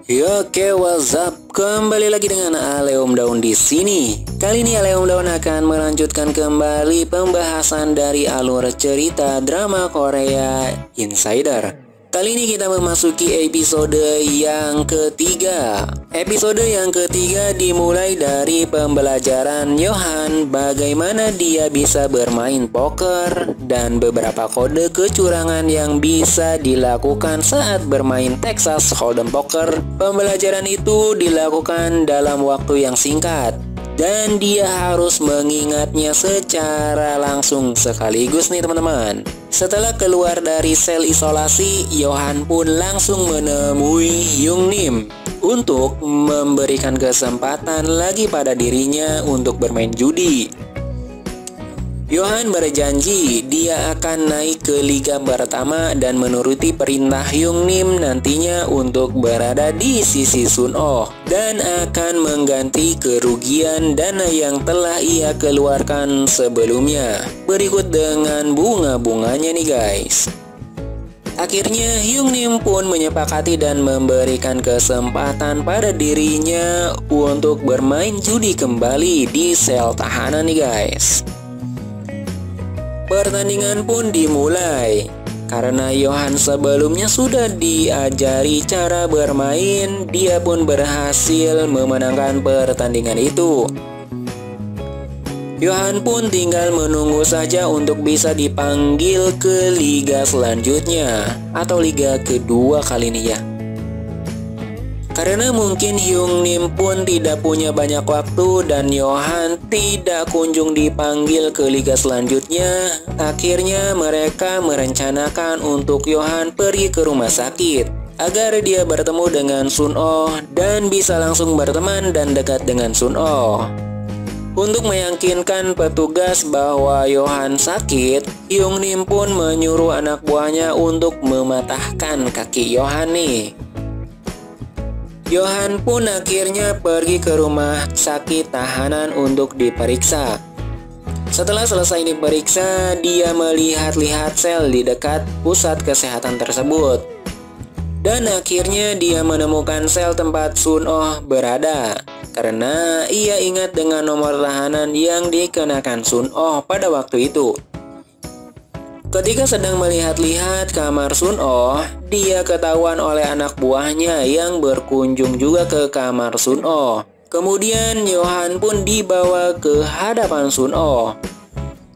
Oke, what's up? Kembali lagi dengan Ale Om Daun di sini. Kali ini Ale Om Daun akan melanjutkan kembali pembahasan dari alur cerita drama Korea Insider. Kali ini kita memasuki episode yang ketiga. Episode yang ketiga dimulai dari pembelajaran Yohan bagaimana dia bisa bermain poker dan beberapa kode kecurangan yang bisa dilakukan saat bermain Texas Hold'em Poker. Pembelajaran itu dilakukan dalam waktu yang singkat dan dia harus mengingatnya secara langsung sekaligus nih teman-teman. Setelah keluar dari sel isolasi, Yohan pun langsung menemui Young Nim untuk memberikan kesempatan lagi pada dirinya untuk bermain judi. Yohan berjanji dia akan naik ke liga pertama dan menuruti perintah Young Nim nantinya untuk berada di sisi Sun-oh dan akan mengganti kerugian dana yang telah ia keluarkan sebelumnya. Berikut dengan bunga-bunganya nih guys. Akhirnya Young Nim pun menyepakati dan memberikan kesempatan pada dirinya untuk bermain judi kembali di sel tahanan nih guys. Pertandingan pun dimulai. Karena Yohan sebelumnya sudah diajari cara bermain, dia pun berhasil memenangkan pertandingan itu. Yohan pun tinggal menunggu saja untuk bisa dipanggil ke liga selanjutnya atau liga kedua kali ini ya. Karena mungkin Young Nim pun tidak punya banyak waktu dan Yohan tidak kunjung dipanggil ke liga selanjutnya, akhirnya mereka merencanakan untuk Yohan pergi ke rumah sakit agar dia bertemu dengan Sun-oh dan bisa langsung berteman dan dekat dengan Sun-oh. Untuk meyakinkan petugas bahwa Yohan sakit, Young Nim pun menyuruh anak buahnya untuk mematahkan kaki Yohan nih. Yohan pun akhirnya pergi ke rumah sakit tahanan untuk diperiksa. Setelah selesai diperiksa, dia melihat-lihat sel di dekat pusat kesehatan tersebut. Dan akhirnya dia menemukan sel tempat Sun-oh berada. Karena ia ingat dengan nomor tahanan yang dikenakan Sun-oh pada waktu itu. Ketika sedang melihat-lihat kamar Sun-oh, dia ketahuan oleh anak buahnya yang berkunjung juga ke kamar Sun-oh. Kemudian Yohan pun dibawa ke hadapan Sun-oh.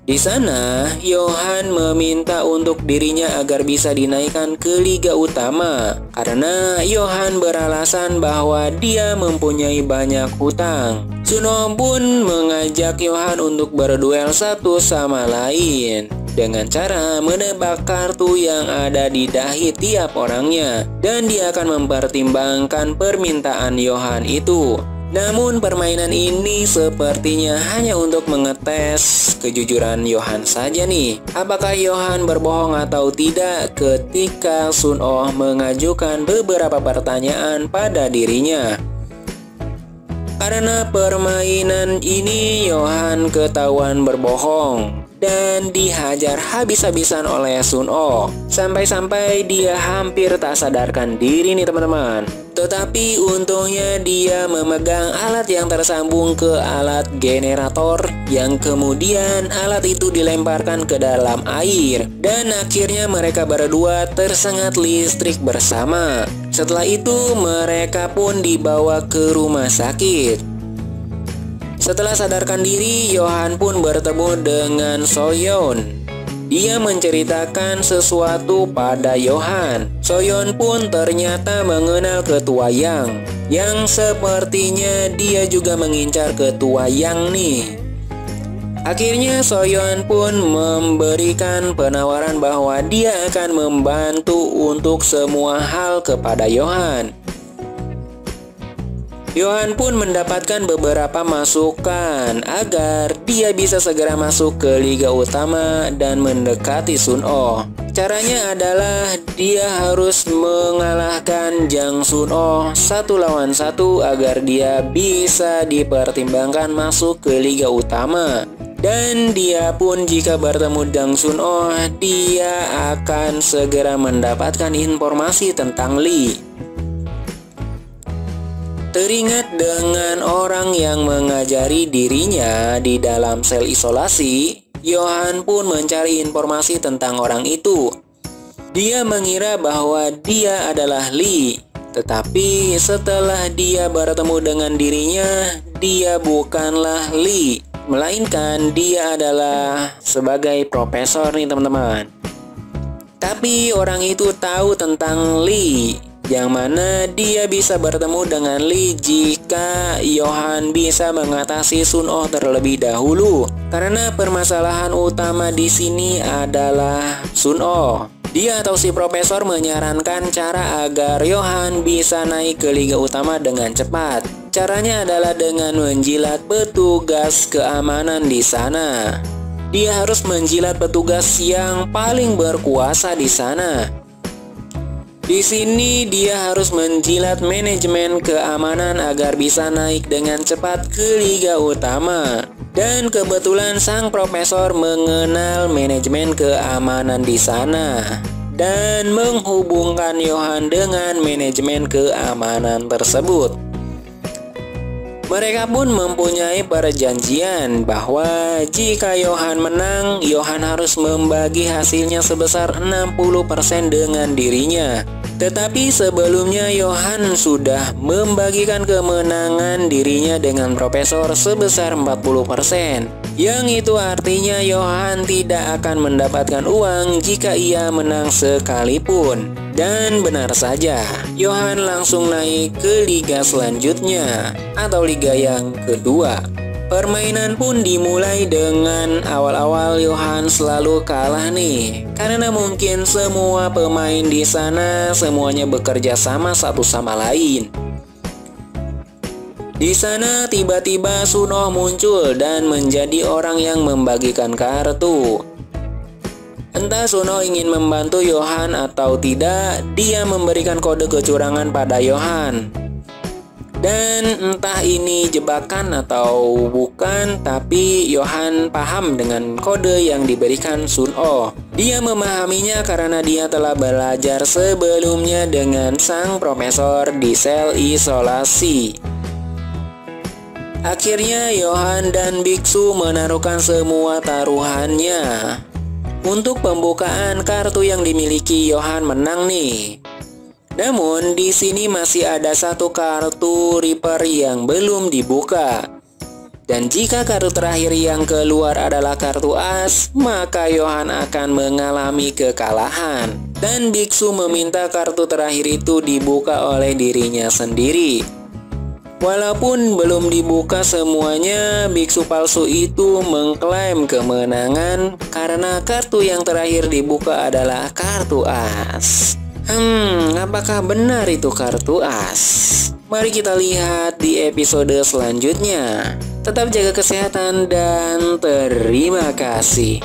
Di sana, Yohan meminta untuk dirinya agar bisa dinaikkan ke liga utama karena Yohan beralasan bahwa dia mempunyai banyak hutang. Sun-oh pun mengajak Yohan untuk berduel satu sama lain dengan cara menebak kartu yang ada di dahi tiap orangnya dan dia akan mempertimbangkan permintaan Yohan itu. Namun permainan ini sepertinya hanya untuk mengetes kejujuran Yohan saja nih. Apakah Yohan berbohong atau tidak ketika Sun-oh mengajukan beberapa pertanyaan pada dirinya? Karena permainan ini Yohan ketahuan berbohong dan dihajar habis-habisan oleh Sun-oh. Sampai-sampai dia hampir tak sadarkan diri nih teman-teman. Tetapi untungnya dia memegang alat yang tersambung ke alat generator yang kemudian alat itu dilemparkan ke dalam air dan akhirnya mereka berdua tersengat listrik bersama. Setelah itu mereka pun dibawa ke rumah sakit. Setelah sadarkan diri, Yohan pun bertemu dengan Soyeon. Dia menceritakan sesuatu pada Yohan. Soyeon pun ternyata mengenal ketua yang sepertinya dia juga mengincar ketua Yang nih. Akhirnya Soyeon pun memberikan penawaran bahwa dia akan membantu untuk semua hal kepada Yohan. Yohan pun mendapatkan beberapa masukan agar dia bisa segera masuk ke liga utama dan mendekati Sun-oh. Caranya adalah dia harus mengalahkan Jang Sun-oh 1 lawan 1 agar dia bisa dipertimbangkan masuk ke liga utama. Dan dia pun jika bertemu Jang Sun-oh, dia akan segera mendapatkan informasi tentang Lee. Teringat dengan orang yang mengajari dirinya di dalam sel isolasi, Johan pun mencari informasi tentang orang itu. Dia mengira bahwa dia adalah Lee, tetapi setelah dia bertemu dengan dirinya, dia bukanlah Lee, melainkan dia adalah sebagai profesor nih teman-teman. Tapi orang itu tahu tentang Lee, yang mana dia bisa bertemu dengan Lee jika Johan bisa mengatasi Sun-Oh terlebih dahulu. Karena permasalahan utama di sini adalah Sun-Oh. Dia atau si profesor menyarankan cara agar Johan bisa naik ke Liga Utama dengan cepat. Caranya adalah dengan menjilat petugas keamanan di sana. Dia harus menjilat petugas yang paling berkuasa di sana. Di sini dia harus menjilat manajemen keamanan agar bisa naik dengan cepat ke Liga Utama. Dan kebetulan sang profesor mengenal manajemen keamanan di sana dan menghubungkan Johan dengan manajemen keamanan tersebut. Mereka pun mempunyai perjanjian bahwa jika Johan menang, Johan harus membagi hasilnya sebesar 60% dengan dirinya. Tetapi sebelumnya Johan sudah membagikan kemenangan dirinya dengan profesor sebesar 40%. Yang itu artinya Johan tidak akan mendapatkan uang jika ia menang sekalipun. Dan benar saja, Johan langsung naik ke liga selanjutnya atau liga yang kedua. Permainan pun dimulai dengan awal-awal Johan selalu kalah nih, karena mungkin semua pemain di sana semuanya bekerja sama satu sama lain. Di sana tiba-tiba Sun-Oh muncul dan menjadi orang yang membagikan kartu. Entah Sun-Oh ingin membantu Johan atau tidak, dia memberikan kode kecurangan pada Johan. Dan entah ini jebakan atau bukan, tapi Johan paham dengan kode yang diberikan Sun-Oh. Dia memahaminya karena dia telah belajar sebelumnya dengan sang profesor di sel isolasi. Akhirnya Johan dan biksu menaruhkan semua taruhannya. Untuk pembukaan kartu yang dimiliki Johan menang nih. Namun di sini masih ada satu kartu Reaper yang belum dibuka. Dan jika kartu terakhir yang keluar adalah kartu as, maka Johan akan mengalami kekalahan. Dan biksu meminta kartu terakhir itu dibuka oleh dirinya sendiri. Walaupun belum dibuka semuanya, biksu palsu itu mengklaim kemenangan karena kartu yang terakhir dibuka adalah kartu as. Apakah benar itu kartu as? Mari kita lihat di episode selanjutnya. Tetap jaga kesehatan dan terima kasih.